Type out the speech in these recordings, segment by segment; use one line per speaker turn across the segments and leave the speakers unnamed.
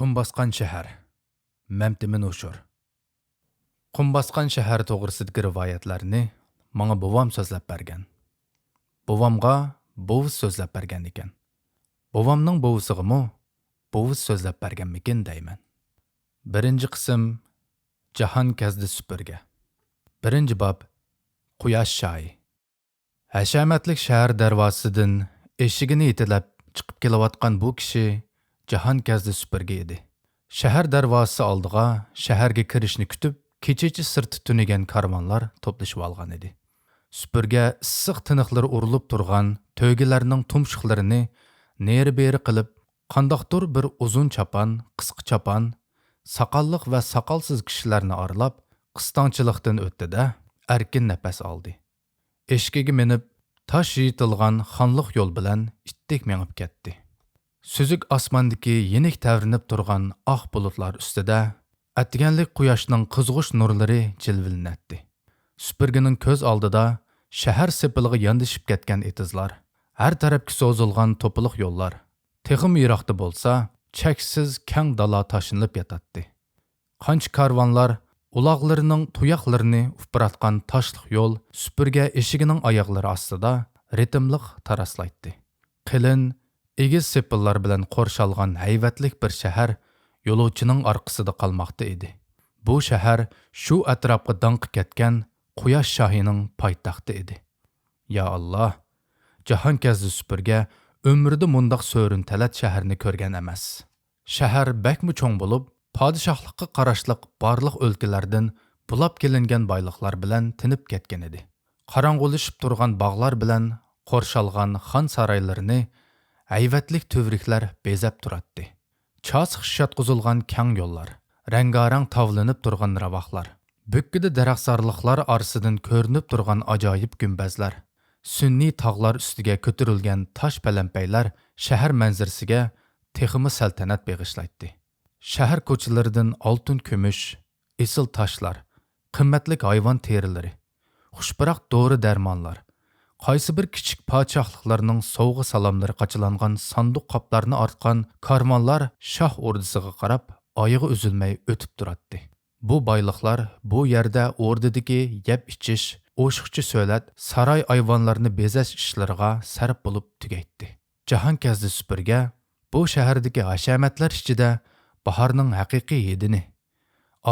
Qum bosgan shahar. Mamtimin Ushur. Qum bosgan shahar to'g'risidagi rivoyatlarni menga bovam so'zlab bergan. Bovamga bovis so'zlab bergan ekan. Bovamning bovisig'imi bovis so'zlab berganmikin deyman. Birinchi qism Jahon kezdi supurga. Birinchi bob Quyosh shoyi. Hashamatlik shahar darvozasidan eshigini itilab chiqib kelayotgan bu kishi Jahon kezdi supurga edi. Shahar darvozasi oldiga shaharga kirishni kutib, kechichi sirti tunigan karvonlar to'plashib olgan edi. Supurga issiq tiniqlari urilib turgan to'ygilarning tumshuqlarini neri-beri qilib, qandoqdir bir uzun chapan, qisqa chapan, saqalliq va saqalsiz kishilarni aralab, qistongchilikdan o'tdi-da, erkin nafas oldi. Eshkiga minib, tosh yitilgan xonliq yo'l bilan itdek mengib ketdi. Süzük osmondagi yenik tavrinib turgan oq bulutlar ustida atganlik quyoshning qizg'ish nurlari jilvillanadi. Supurgining ko'z oldida shahar sepiliga yondashib ketgan etizlar, har tarafga so'zilgan to'piliq yo'llar, texim yiroqda bo'lsa, cheksiz keng dala tashinib yotadi. Qancha karvonlar uloqlarining tuyoqlarini upiratgan toshliq yo'l supurga eshigining oyoqlari ostida ritmliq taraslaydi. Qilin egiz sepillar bilan qo'rshalgan hayvatlik bir shahar yo'lovchining orqasida qolmoqda edi. Bu shahar shu atrofga danqib ketgan Quyosh shohining poytaxti edi. Ya Alloh, jahon kezdi supurga umrida mundoq so'rin talat shaharni ko'rgan emas. Shahar bakmi cho'ng bo'lib, podshohlikqa qarashliq barliq o'lkalardan bulab kelingan boyliqlar bilan tinib ketgan edi. Qorong'ulashib turgan bog'lar bilan qo'rshalgan xon saroylarini hayvatlik tövriklar bezab turadi. Chosiq shatquzilgan kang yo'llar, rangarang tavlanib turgan ravoqlar, bo'kkida daraxtzorliqlar orasidan ko'rinib turgan ajoyib gumbazlar, sunniy tog'lar ustiga ko'tarilgan tosh palampaylar shahar manzarasiga texmi saltanat beg'ishlaydi. Shahar ko'chalaridan oltin kumush, esil toshlar, qimmatlik hayvon terilari, xushbiroq dori darmonlar, qaysi bir kichik podshohliklarning sovg'a salomlari qachilangan sanduq qoplarni ortgan karvonlar shoh o'rdisiga qarab oyog'i uzilmay o'tib turadi. Bu boyliqlar bu yerda o'rdidagi yeb ichish, o'shiqchi so'lat, saroy ayvonlarini bezash ishlariga sarf bo'lib tugaydi. Jahon kezdi supurga bu shahardagi hashamatlar ichida bahorning haqiqiy hidini,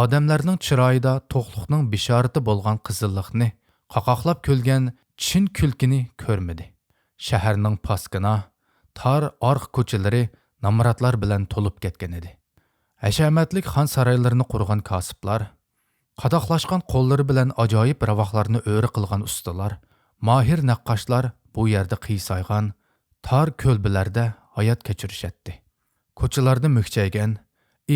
odamlarning chiroyida to'qliqning bishorati bo'lgan qizilliqni, qaqoqlab kulgan chin kulkini ko'rmadi. Shaharning paskina, tor orq ko'chalari namratlar bilan to'lib ketgan edi. Hashamatlik xon saroylarini qurgan kasiblar, qadoqlashgan qo'llari bilan ajoyib ravoqlarni o'ri qilgan ustalar, mohir naqqoshlar bu yerda qiysaygan tor ko'lbilarda hayot kechirishadi. Ko'chalarda mukchaygan,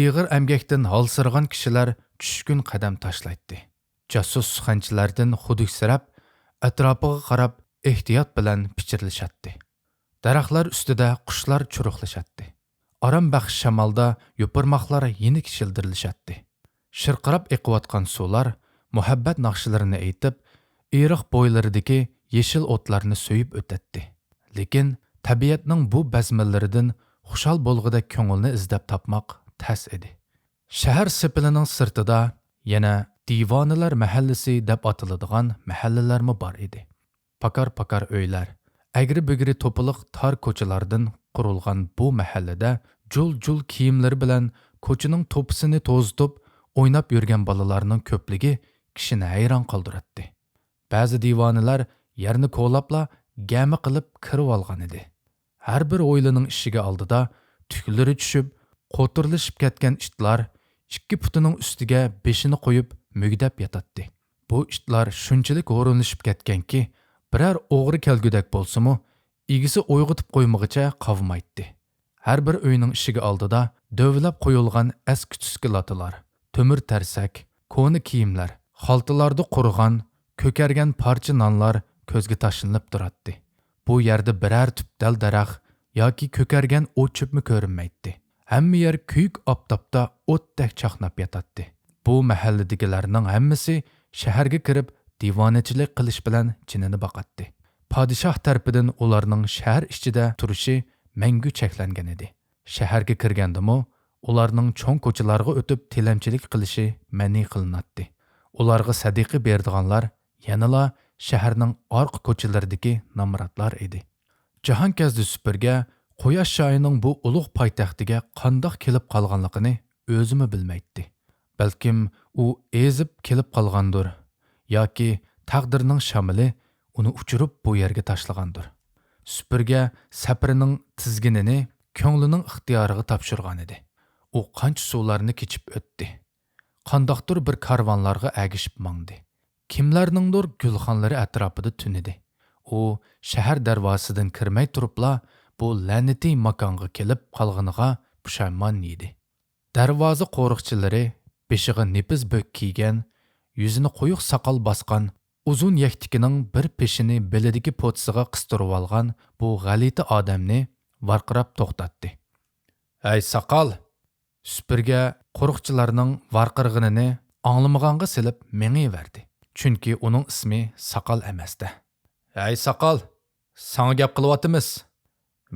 ig'ir amgakdan holsirgan kishilar tushkun qadam tashlaydi. Jasus suxanchilardan xuduksirab atrofiga qarab ehtiyot bilan pichirlashadi. Daraxtlar ustida qushlar churuqlashadi. Aram baxsh shamolda yupurmoqlar yenik shildirilishadi. Shirqirab eqiyotgan suvlar muhabbat naqshlarini aytib, eriq bo'ylaridagi yeshil o'tlarni so'yib o'tadi. Lekin tabiatning bu bazmillaridan xushal bo'lg'ida ko'ngilni izlab topmoq tas edi. Shahar sepilining sirtida yana Divonalar mahallasi deb atiladigan mahallalarmi bor edi. Pakar-pakar uylar, agri-bugri to'piliq tor ko'chalardan qurilgan bu mahallada jul-jul kiyimlari bilan ko'chaning to'pisini to'zitib o'ynab yurgan bolalarning ko'pligi kishini hayron qoldiradi. Ba'zi divonalar yerni ko'labla gami qilib kirib olgan edi. Har bir o'ylining ishiga oldida tuklari tushib, qo'tirlashib ketgan itlar ikki putining ustiga beshini qo'yib mugdab yotadi. Bu itlar shunchalik o'rinlashib ketganki, biror o'g'ri kelgudak bo'lsa-mu, egisi o'yg'itib qo'ymag'icha qavmaydi. Har bir uyning ishiga oldida dövlab qo'yilgan eski-tuski latilar, to'mir tarsak, ko'ni kiyimlar, xaltalarda qurg'an, ko'kargan parcha nonlar ko'zga tashlanib turadi. Bu yerda biror tupdal daraxt yoki ko'kargan o't cho'pmi ko'rinmaydi. Hamma yer kuyuk oftobda o'tdek chaqnab yotadi. Bu mahalladagilarning hammasi shaharga kirib divonachilik qilish bilan jinini boqadi. Podshoh tarafidan ularning shahar ichida turishi mangu cheklangan edi. Shaharga kirgandimi, ularning cho'ng ko'chalarga o'tib tilamchilik qilishi ma'ni qilinadi. Ularga sadiqa berdiganlar yanala shaharning orqa ko'chalaridagi nomratlar edi. Jahongazdi Supurga Quyosh shoyining bu ulug' poytaxtiga qandoq kelib qolganligini o'zimi bilmaydi. Balkim u ezib kelib qolgandir yoki taqdirning shamili uni uchirib bu yerga tashlagandir. Supurga safarining tizginini ko'nglining ixtiyoriga topshirgan edi. U qancha suvlarni kechib o'tdi. Qandoqdir bir karvonlarga agishib mangdi. Kimlarningdir gulxonlari atrofida tunidi. U shahar darvozasidan kirmay turibla bu la'natiy makonga kelib qolganiga pushaymon edi. Darvoza qo'riqchilari beshiga nepiz bo'k kiygan, yuzini quyuq soqol bosgan, uzun yaktikining bir peshini belidagi po'tisiga qistirib olgan bu g'alati odamni varqirab to'xtatdi. "Ey soqol!" Supurga qo'riqchilarning varqirg'inini anglamaganga silib mengiverdi. Chunki uning ismi soqol emasdi. "Ey soqol, sana gap qilyapmiz.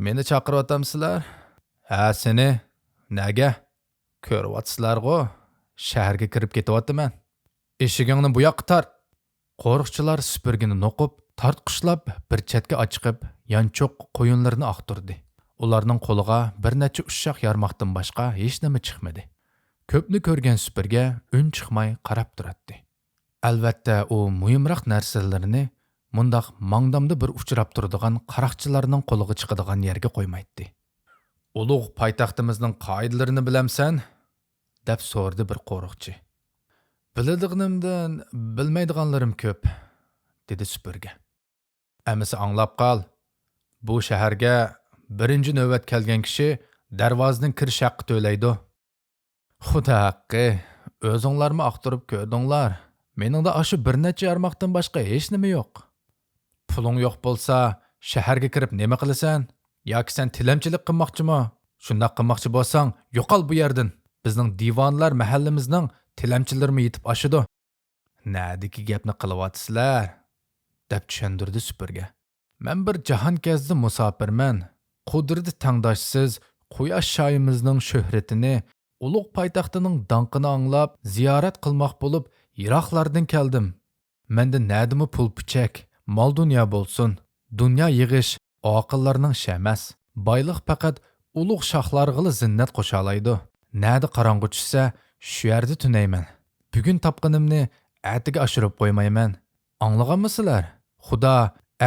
Meni chaqiryapsizlar?" "Ha, seni nega? Ko'ryapsizlar-ku, shaharga kirib ketyapman. Eshigingni bu yoqqa tart." Qo'riqchilar Supurgini noqib, tartqishlab bir chetga ochiqib, yanchoq qo'yinlarini oqtirdi. Ularning qo'liga bir necha ushshoq yarmoqdan boshqa hech nima chiqmadi. Ko'pni ko'rgan Supurga un chiqmay qarab turadi. Albatta, u muhimroq narsalarni mundaq mangdamda bir uchrab turadigan qaroqchilarning qo'liga chiqadigan yerga qo'ymaydi. "Ulug' poytaxtimizning qoidalarini bilamsan?" deb so'radi bir qo'riqchi. "Biladiganimdan bilmaydiganlarim ko'p", dedi Supurga. "Amisi anglab qol. Bu shaharga birinchi navbat kelgan kishi darvozadan kirish haqqi to'laydi." "Xudo haqqi, o'zinglarmi aqtirib ko'rdinglar? Meningda ashu bir necha yarmoqdan boshqa hech nima yo'q. Puling yo'q bo'lsa, shaharga kirib nima qilasan? Yoki sen tilamchilik qilmoqchimi? Shundoq qilmoqchi bo'lsang, yo'qol bu yerdan. Bizning divonlar mahallamizning tilamchilarimi yetib oshidi." "Nadiki gapni qilyapsizlar?" deb tushundirdi Supurga. "Men bir jahongazdi musofirman. Qudrati tangdoshsiz Quyosh shoyimizning shuhratini, ulug' poytaxtining danqini anglab, ziyorat qilmoq bo'lib, yiroqlardan keldim. Menda nadimi pul pichak, mol dunyo bo'lsin. Dunyo yig'ish oqillarning ishi emas. Boyliq faqat ulug' shohlarga zinnat qo'sha oladi. Nadi qorong'u tushsa, shu yerda tunayman. Bugun topqinimni atiga oshirib qo'ymayman. Anglaganmisizlar? Xudo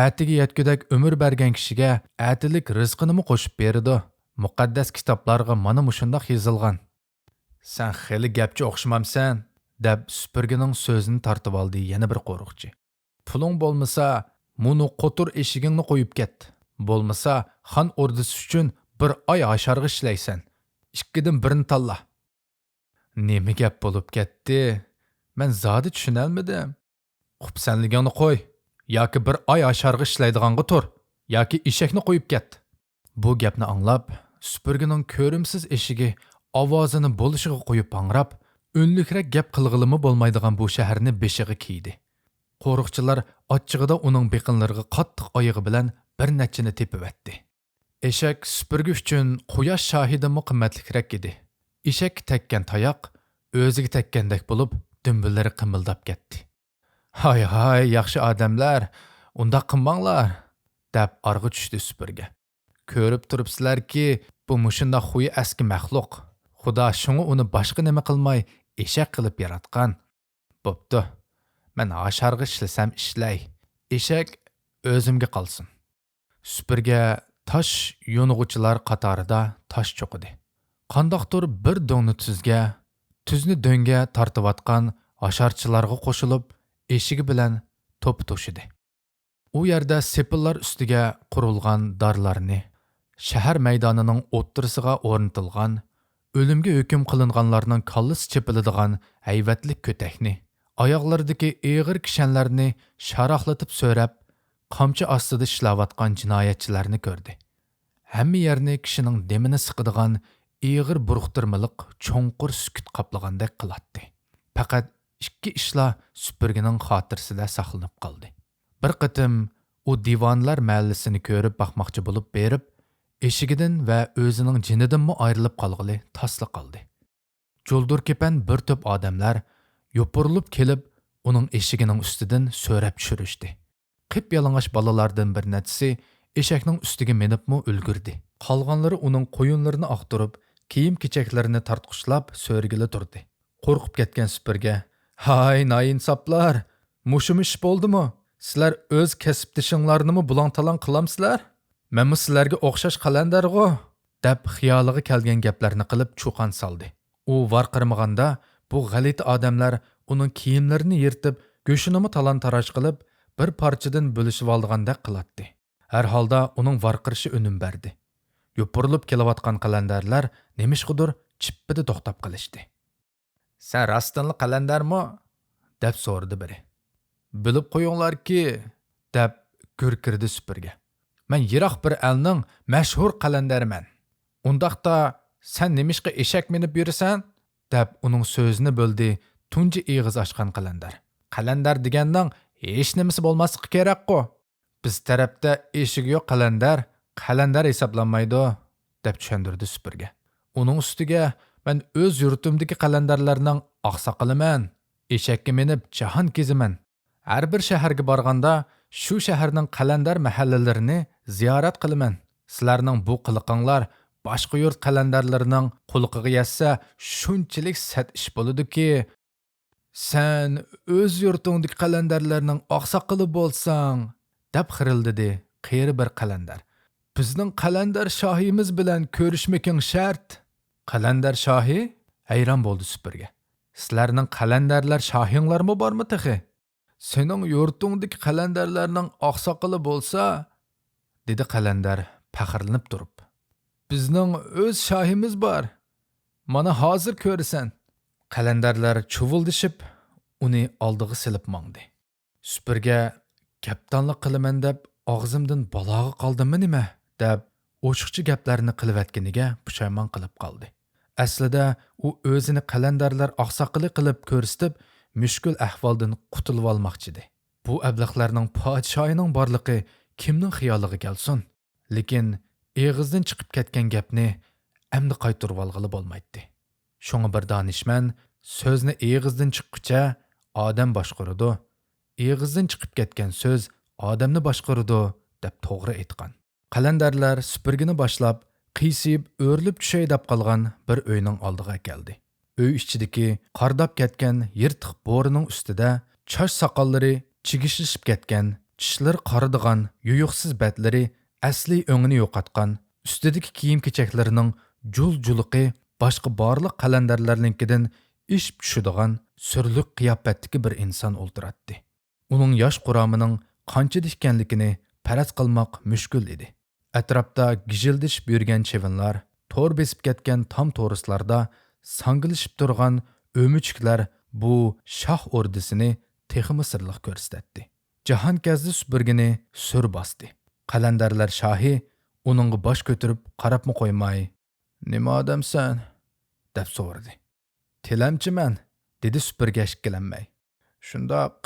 atiga yetgudak umr bergan kishiga atilik rizqini qo'shib beradi. Muqaddas kitoblarga mana mushundoq yozilgan." "Sen xeli gapchi o'xshamamsan?" deb Supurgining so'zini tortib oldi yana bir qo'riqchi. "Puling bo'lmasa, muni qo'tur eshigingni qo'yib ket. Bo'lmasa, xon ordisi uchun bir oy hasharg'i ishlaysan. Ikkidan birini tanla." Nima gap bo'lib ketdi? Men zodi tushunolmadim. "Qupsanligingni qo'y, yoki bir oy hasharg'i ishlaydiganga tur, yoki eshakni qo'yib ket." Bu gapni anglab, Supurgining ko'rimsiz eshigi ovozini bo'lishiga qo'yib angrab, unlikrak gap qilg'ilimi bo'lmaydigan bu shaharni beshiga kiydi. Qo'riqchilar ochchig'ida uning beqinlariga qattiq oyog'i bilan bir nechini tepib etdi. Eshak Supurgi uchun Quyosh shohidanmi qimmatlikroq edi. Eshak tekkan tayoq o'ziga tekkandek bo'lib, dumbillari qimildab ketdi. "Hay hay, yaxshi odamlar, unda qilmanglar", deb arg'i tushdi Supurga. "Ko'rib turibsizlarki, bu mushunda xuyi eski maxluq. Xudo shunga uni boshqa nima qilmay eshak qilib yaratgan. Bo'pti. Men hasharg'i ishlasam ishlay. Eshak o'zimga qolsin." Supurga tosh yo'nug'uchilar qatorida tosh cho'qidi. Qandoqdir bir do'ngni tuzni do'ngga tortiyotgan hasharchilarga qo'shilib, eshigi bilan to'p to'shidi. U yerda sepillar ustiga qurilgan darlarni, shahar maydonining o'ttirisiga o'rnatilgan, o'limga hukm qilinganlarning kallasi chepiladigan hayvatlik ko'takni, oyoqlaridagi eg'ir kishanlarni sharoqlatib so'rab, qamchi ostida ishlayotgan jinoyatchilarni ko'rdi. Hamma yerni kishining demini siqadigan eg'ir buruqtirmaliq cho'nqur sukut qoplagandek qiladi. Faqat ikki ishlar Supurgining xotirasida saqlanib qoldi. Bir qitim u divonlar mahallasini ko'rib boqmoqchi bo'lib berib, eshigidan va o'zining jinidanmi ayrilib qolg'ili tasli qoldi. Jo'ldur kepan bir to'p odamlar yopirilib kelib, uning eshigining ustidan so'rab tushirishdi. Qip-yalang'och balalardan bir nechasi eshakning ustiga minibmi ulgurdi. Qolganlari uning qo'yinlarini oqtirib, kiyim-kechaklarini tartqishlab so'rgili turdi. Qo'rqib ketgan supurga: "Hay, noinsoflar, mushum ish bo'ldimi? Sizlar o'z kasbdishinglarnimi bulang-talang qilamsizlar? Menmi sizlarga o'xshash qalandarg'u?" deb xiyoliga kelgan gaplarni qilib chuqon soldi. U varqirmaganda bu g'alati odamlar uning kiyimlarini yirtib, go'shinimi talon-taroj qilib, bir parchadan bo'lishib olgandek qilatdi. Har holda uning varqirishi unum berdi. Yopirilib kelayotgan qalandarlar nemishqidir chippida to'xtab qolishdi. "Sen rostdanli qalandarmi?" deb so'radi biri. "Bilib qo'yinglarki," deb gurkirdi supurga. "Men yiroq bir elning mashhur qalandariman. Undaqda sen nemishqa eshak minib yurasan?" deb uning so'zini bo'ldi tunji eg'iz ochgan qalandar. "Qalandar deganning hech nimasi bo'lmasligi kerak-ku. Biz tarafda eshigi yo'q qalandar hisoblanmaydi," deb tushundirdi supurga. Uning ustiga men o'z yurtimdagi qalandarlarning oqsoqiliman. Eshakka minib jahon keziman. Har bir shaharga borganda shu shaharning qalandar mahallalarini ziyorat qilaman. Sizlarning bu qiliqinglar boshqa yurt qalandarlarining quliqiga yetsa shunchalik sad ish bo'ladi-ki, sen o'z yurtingdagi qalandarlarning oqsoqili bo'lsang, deb xirildidi qeri bir qalandar. "Bizning qalandar shohimiz bilan ko'rishmaking shart." "Qalandar shohi?" hayron bo'ldi supurga. "Sizlarning qalandarlar shohinglarmi bormi taxi? Sening yurtingdagi qalandarlarning oqsoqili bo'lsa," dedi qalandar faxrlanib turib. "Bizning o'z shohimiz bor. Mana hozir ko'rasan." Qalandarlar chuvuldishib, uni oldiga silib mangdi. Supurga "Kaptanlik qilaman deb og'zimdan balog'i qoldimmi nima?" deb ochiqcha gaplarni qilayotganiga pushaymon qilib qoldi. Aslida u o'zini qalandarlar oqsoqili qilib ko'rsatib, mushkul ahvoldan qutulib olmoqchi edi. Bu ablaqlarning podshohining borligi kimning xiyoliga kelsin? Lekin eg'izdan chiqib ketgan gapni endi qaytarib olg'ili bo'lmaydi. Shunga bir donishman so'zni eg'izdan chiqquncha odam boshqaradi, eg'izdan chiqib ketgan so'z odamni boshqaradi deb to'g'ri aytgan. Qalandarlar supurgini boshlab, qiysib, o'rilib tushay deb qolgan bir uyning oldiga keldi. Uy ichidagi qardab ketgan yirtiq bo'rining ustida chosh soqollari chigishishib ketgan, tishlari qaridigan, yuyuqsiz batlari asli o'ngini yo'qotgan, ustidagi kiyim-kechaklarining jul-juluqi boshqa barliq qalandarlarninkidan ishib tushadigan surliq qiyofatdagi bir inson o'ltiratdi. Uning yosh quromining qancha ekanligini faraz qilmoq mushkul edi. Atrofda gijildishib yurgan chevinlar, to'r besib ketgan tom to'rislarda sangilishib turgan o'michiklar bu shoh o'rdisini texmi sirliq ko'rsatdi. Jahon kazdi supurgini sur bosdi. Qalandarlar shohi uningga bosh ko'tarib qarabmi qo'ymay, "Nima odamsan?" deb so'radi. "Tilamchiman," dedi supurga shiklanmay. "Shundoq,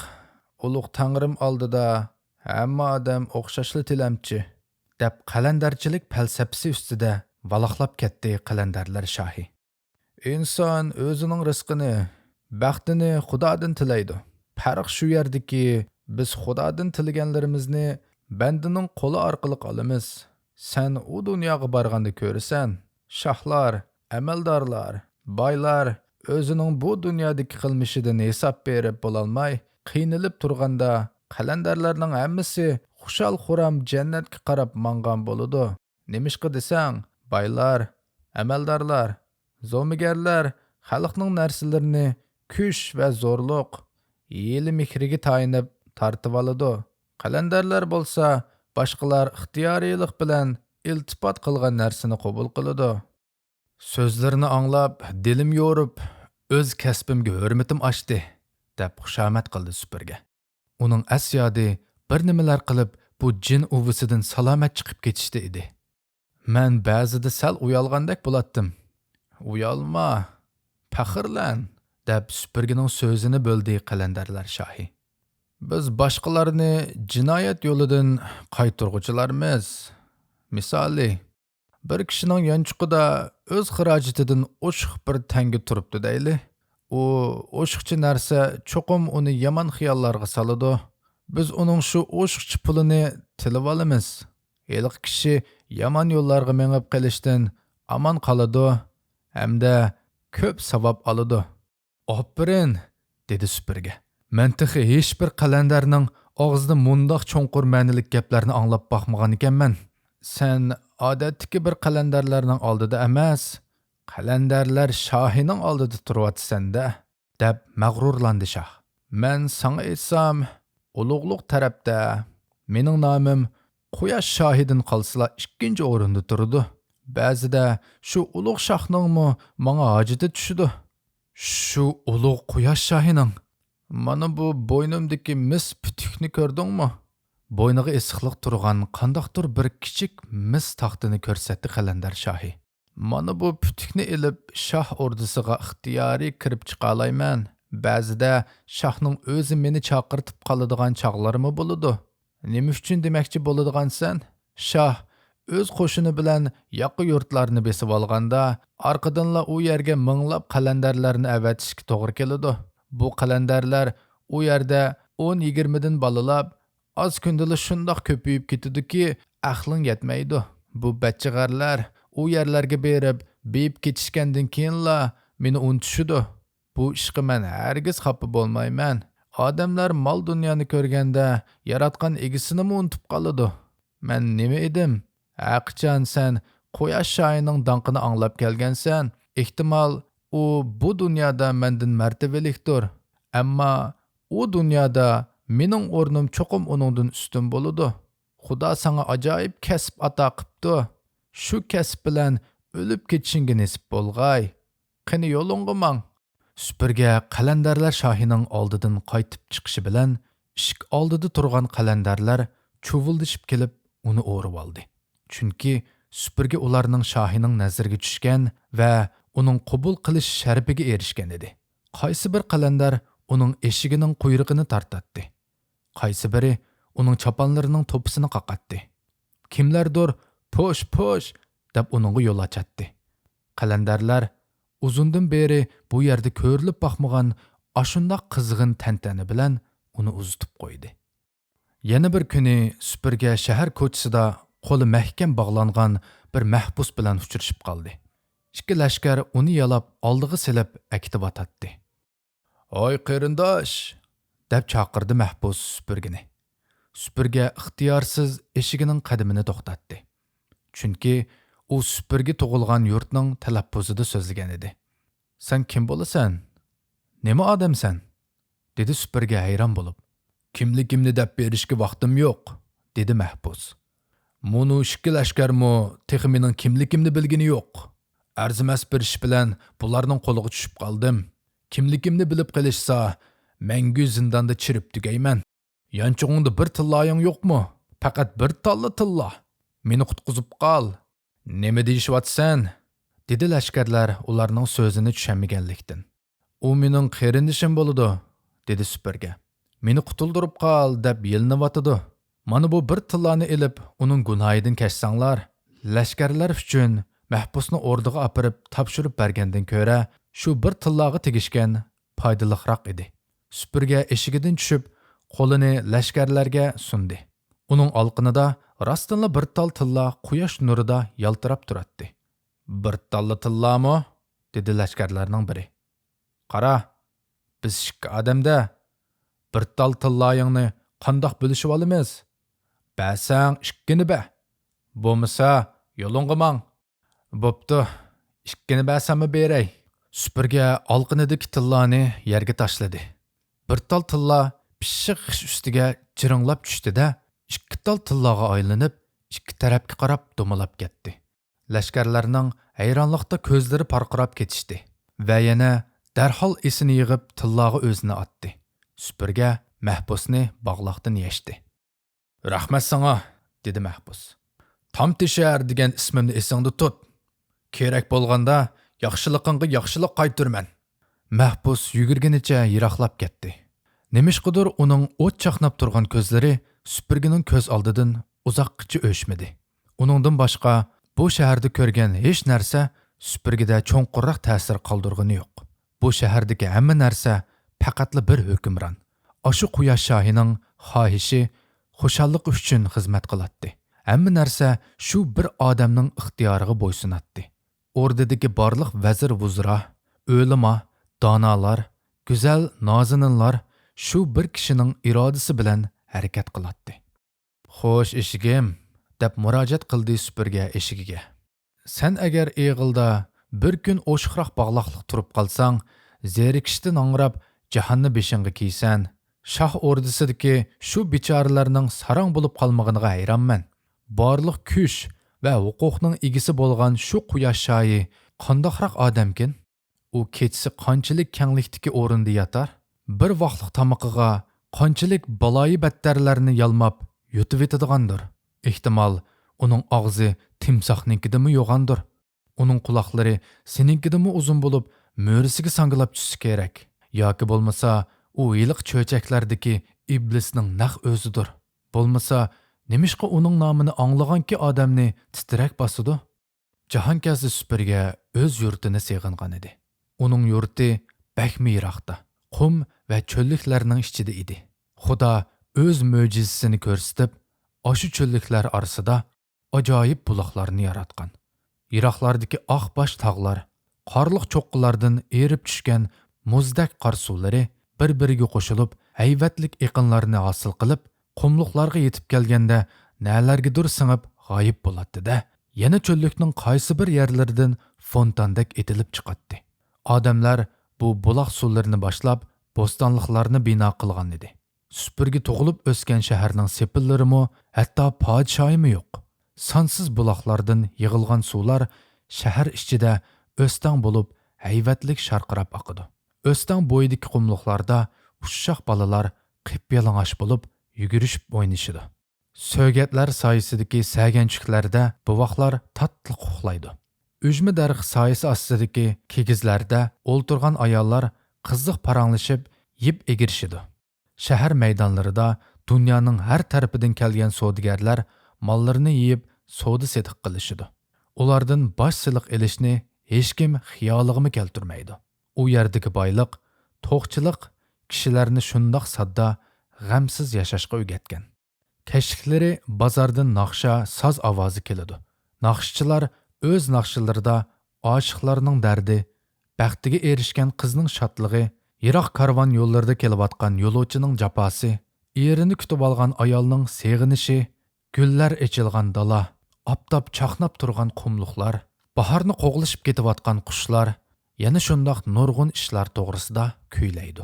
ulug' tangrim oldida hamma odam o'xshashli tilamchi," deb qalandarchilik falsafasi ustida valoqlab ketdi qalandarlar shohi. "Inson o'zining rizqini, baxtini Xudodan tilaydi. Farq shu yerdaki, biz Xudodan tilaganlarimizni bandaning qo'li orqali olamiz. Sen u dunyoga borganda ko'rasan, shohlar, amaldorlar, boylar o'zining bu dunyodagi qilmishidan hisob berib bo'lolmay qiynalib turganda qalandarlarning hammasi xushal-xuram jannatga qarab mangan bo'ladi. Nemishqa desang, boylar, amaldorlar, zo'migarlar xalqning narsalarini kuch va zo'rliq, yeli mehriga tayinib tortib oladi. Qalandarlar bo'lsa, boshqalar ixtiyoriylik bilan iltifot qilgan narsani qabul qiladi." So'zlarini anglab, dilim yo'rib, o'z kasbimga hurmatim oshdi, deb xushomad qildi supurga. Uning asyodi bir nimalar qilib bu jin uvisidan salomat chiqib ketishdi edi. "Men ba'zida sal uyalgandek bo'latdim." "Uyalma, faxrlan," deb supurgining so'zini bo'ldi qalandarlar shohi. "Biz boshqalarni jinoyat yo'lidan qaytarg'uchilarmiz. Misoli, Bir kishining yanchuqida o'z xarajatidan o'shiq bir tanga turibdi deyli. U o'shiqchi narsa cho'qim uni yomon xiyollarga soladi. Biz uning shu o'shiqchi pulini tilib olamiz. Eliq kishi yomon yo'llarga mengib qilishdan aman qoladi hamda ko'p savob oladi. Oppirin, dedi supurgi. Men texi hech bir qalandarning og'zida mundoq cho'nqur ma'nilik gaplarni anglab boqmagan ekanman. Sen odatdagi bir qalandarlarning oldida emas, qalandarlar shohining oldida turyapsan-da, deb mag'rurlandi shoh. Men sana aytsam, ulug'luq tarafda mening nomim Quyosh shohidan qolsa ikkinchi o'rinda turdi. Ba'zida shu ulug' shohningmi menga hojati tushdi. Shu ulug' Quyosh shohining mana bu bo'ynimdagi mis putukni ko'rdingmi? Bo'yniga isiqliq turgan qandoqdir bir kichik mis taxtini ko'rsatdi qalandar shohi. Mana bu putukni ilib shoh o'rdisiga ixtiyoriy kirib chiqa olayman. Ba'zida shohning o'zi meni chaqirtib qoladigan chog'larimi bo'ladi. Nima uchun demoqchi bo'ladigansan? Shoh o'z qo'shini bilan yoqqa yurtlarni besib olganda, orqadanla u yerga minglab qalandarlarni avatishga to'g'ri keladi. Bu qalandarlar u yerda 10-20 dan bolalab, oz kundala shundoq ko'payib ketadiki, aqling yetmaydi. Bu bachchag'arlar u yerlarga berib, beyib ketishgandan keyinla meni unutishidi. Bu ishqa men hargiz xafa bo'lmayman. Odamlar mol dunyoni ko'rganda yaratgan egisini unutib qoladi. Men nima edim? Haqiqatan sen Quyosh shohining donqini anglab kelgansan. Ehtimol u bu dunyoda mendan martabalikdir. Ammo u dunyoda mening o'rnim cho'qim uningdan ustun bo'ladi. Xudo senga ajoyib kasb ato qilibdi. Shu kasb bilan o'lib ketishingga nasib bo'lg'ay. Qani yo'lingga mang. Supurgi qalandarlar shohining oldidan qaytib chiqishi bilan ishik oldida turgan qalandarlar chuvuldishib kelib uni o'rib oldi. Chunki supurgi ularning shohining nazariga tushgan va uning qabul qilish sharpiga erishgan edi. Qaysi bir qalandar uning eshigining quyrug'ini tortatdi. Qaysi biri uning choponlarining to'pisini qaqatdi. Kimlardir "Posh" deb uningga yo'l ochatdi. Qalandarlar uzundan beri bu yerda ko'rilib boqmagan ashundoq qizg'in tantana bilan uni uzitib qo'ydi. Yana bir kuni supurgi shahar ko'chisida qo'li mahkam bog'langan bir mahbus bilan uchrashib qoldi. Ikki lashkar uni yalab oldiga silib akitib atatdi. "Oy qarindosh!" deb chaqirdi mahbus supurgini. Supurgi ixtiyorsiz eshigining qadamini to'xtatdi. Chunki u supurgi tug'ilgan yurtning talaffuzida so'zlagan edi. "Sen kim bo'lasan? Nima odamsan?" dedi supurgi hayron bo'lib. "Kimligimni deb berishga vaqtim yo'q", dedi mahbus. "Munu ikki lashkarmi texi mening kimligimni bilgini yo'q. Arzimas bir ish bilan bularning qo'liga tushib qoldim. Kimligimni bilib qilishsa, mangu zindonda chirib tugayman. Yanchug'ingda bir tilloying yo'qmi? Faqat bir talla tilla. Meni qutqizib qol." "Nima deyishyapsan?" dedi lashkarlar ularning so'zini tushunmaganlikdan. "U mening qarindishim bo'ladi", dedi supurgi. "Meni qutuldirib qol deb yelniyotidi. Mana bu bir tillani ilib uning gunohidan kechsanglar, lashkarlar uchun mahbusni o'rniga apirib topshirib bergandan ko'ra, shu bir tillaga tegishgan foydaliroq edi." Supurgi eshigidan tushib, qo'lini lashkarlarga sundi. Uning olqinida rostdanla bir tal tilla quyosh nurida yaltirab turardi. "Bir talla tillami?" dedi lashkarlarning biri. "Qara, biz ikki odamda bir tal tillayingni qandoq bo'lishib olamiz? Ba'sang ikkini ba. Bo'lmasa yo'lingga mang." "Bo'pti, ikkini ba'sammi beray." Supurgi olqinidagi tillani yerga tashladi. Bir tal tilla pishiq g'ish ustiga jiringlab tushdi-da, ikki tal tillaga aylanib, ikki tarafga qarab do'malab ketdi. Lashkarlarning hayronlikda ko'zlari parqirab ketishdi va yana darhol esini yig'ib tillaga o'zini otdi. Supurgi mahbusni bog'loqdan yechdi. "Rahmat sana", dedi mahbus. "Tamtishar degan ismimni esingda tut. Kerak bo'lganda yaxshiligingga yaxshilik qaytarman." Mahbus yugurganicha yiroqlab ketdi. Nemishqidir uning o't chaqnab turgan ko'zlari supurgining ko'z oldidan uzoqqacha o'chmadi. Uningdan boshqa Bu şəhərdə görgən heç нәрsə süpürgədə çoңqurraq təsir qaldırğını yo'q. Bu şəhərdəki hamma narsa faqatla bir hukmron. Aşı quyosh shohining xohishi xushalliq uchun xizmat qiladi. Hamma narsa shu bir odamning ixtiyoriga bo'ysunadi. O'rdadagi barliq vazir vuzra, o'lima, donolar, go'zal nozininlar shu bir kishining irodasi bilan harakat qiladi. Xo'sh eshigim, deb murojaat qildi supurga eshigiga. Sen agar eg'ilda bir kun o'shiqroq bog'liqlik turib qolsang, zerikishdan angrab jahonni beshingga kiysan, shoh o'rdasidagi shu bechoralarning sarang bo'lib qolmag'iniga hayronman. Barliq kuch va huquqning egisi bo'lgan shu quyosh shoyi qandoqroq odamkin? U kechasi qanchalik kenglikdagi o'rinda yotar, bir vaqtlik tamoqiga qanchalik baloyi battarlarni yalmab yutib etadigandir. Ehtimol uning og'zi timsohninkidimi yo'g'andir. Uning quloqlari seninkidimi uzun bo'lib, mo'risiga sangilab tushsa kerak. Yoki bo'lmasa, u yiliq cho'chaklardagi iblisning naq o'zidir. Bo'lmasa, nemishqa uning nomini anglaganki odamni titrak bosidi? Jahonkazi supurga o'z yurtini seg'ingan edi. Uning yurti bakmi yiroqda, qum va cho'lliklarning ichida edi. Xudo o'z mo'jizasini ko'rsatib, oshu cho'lliklar orasida ajoyib buloqlarni yaratgan. Yiroqlardagi oq bosh tog'lar, qorliq cho'qqilardan erib tushgan muzdak qor suvlari bir-biriga qo'shilib, hayvatlik eqinlarni hosil qilib, qumliqlarga yetib kelganda nalargadir singib g'oyib bo'ladi-da, yana cho'llikning qaysi bir yerlaridan fontandek etilib chiqadi. Odamlar bu buloq suvlarini boshlab, bo'stonliqlarni bino qilgan edi. Supurgi tug'ilib o'sgan shaharning sepillarimi, hatto podshoyimi yo'q. Sonsiz buloqlardan yig'ilgan suvlar shahar ichida o'stang bo'lib, hayvatlik sharqirab oqidi. O'stang bo'yidagi qumliqlarda ushshoq balalar qip-yalang'och bo'lib, yugurishib o'ynashidi. So'gatlar soyasidagi saganchiklarda buvoqlar tatliq uxlaydi. Ujmi darx soyasi ostidagi kigizlarda o'ltirgan ayollar qiziq paranglashib, yeb egirishidi. Shahar maydonlarida dunyoning har tarafidan kelgan savdogarlar mollarini yeyib savdo setiq qilishidi. Ulardan bosh siliq elishni hech kim xiyoliga keltirmaydi. U yerdagi boyliq, to'qchilik kishilarni shundoq sodda, g'amsiz yashashga o'rgatgan. Kashliklari bozordan naqsha, soz ovozi keladi. Naqshchilar o'z naqshilarida oshiqlarning dardi, baxtiga erishgan qizning shodligi, yiroq karvon yo'llarida kelayotgan yo'lovchining jafosi, erini kutib olgan ayolning seg'inishi, gullar echilgan dala, optob chaqnab turgan qumliqlar, bahorni qo'g'lishib ketayotgan qushlar, yana shundoq nurg'un ishlar to'g'risida kuylaydi.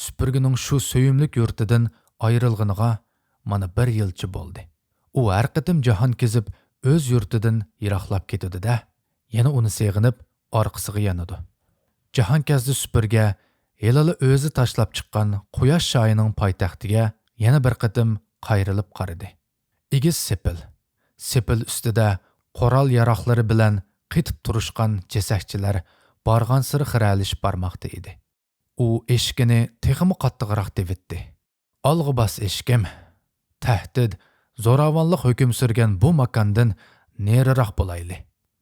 Supurgining shu so'yimlik yurtidan ayrilganiga mana 1 yilcha bo'ldi. U har qatim jahon kezib o'z yurtidan yiroqlab ketadi-da, yana uni seg'inib orqasiga yanadi. Jahonkazda supurga helali o'zi tashlab chiqqan quyosh shoyining poytaxtiga yana bir qatim qayrilib qaradi. Egiz sepil ustida qoral yaroqlari bilan qitib turishgan jasakchilar borgan siri xiralishib bormoqda edi. U eshigini texmi qattiqroq tevitdi. Olg'i bas eshigim. Tahdid, zo'ravonlik hukm surgan bu makondan neriroq bo'layli.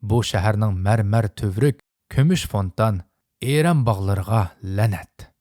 Bu shaharning marmar tuvrik, kumush fontan, eran bog'lariga la'nat.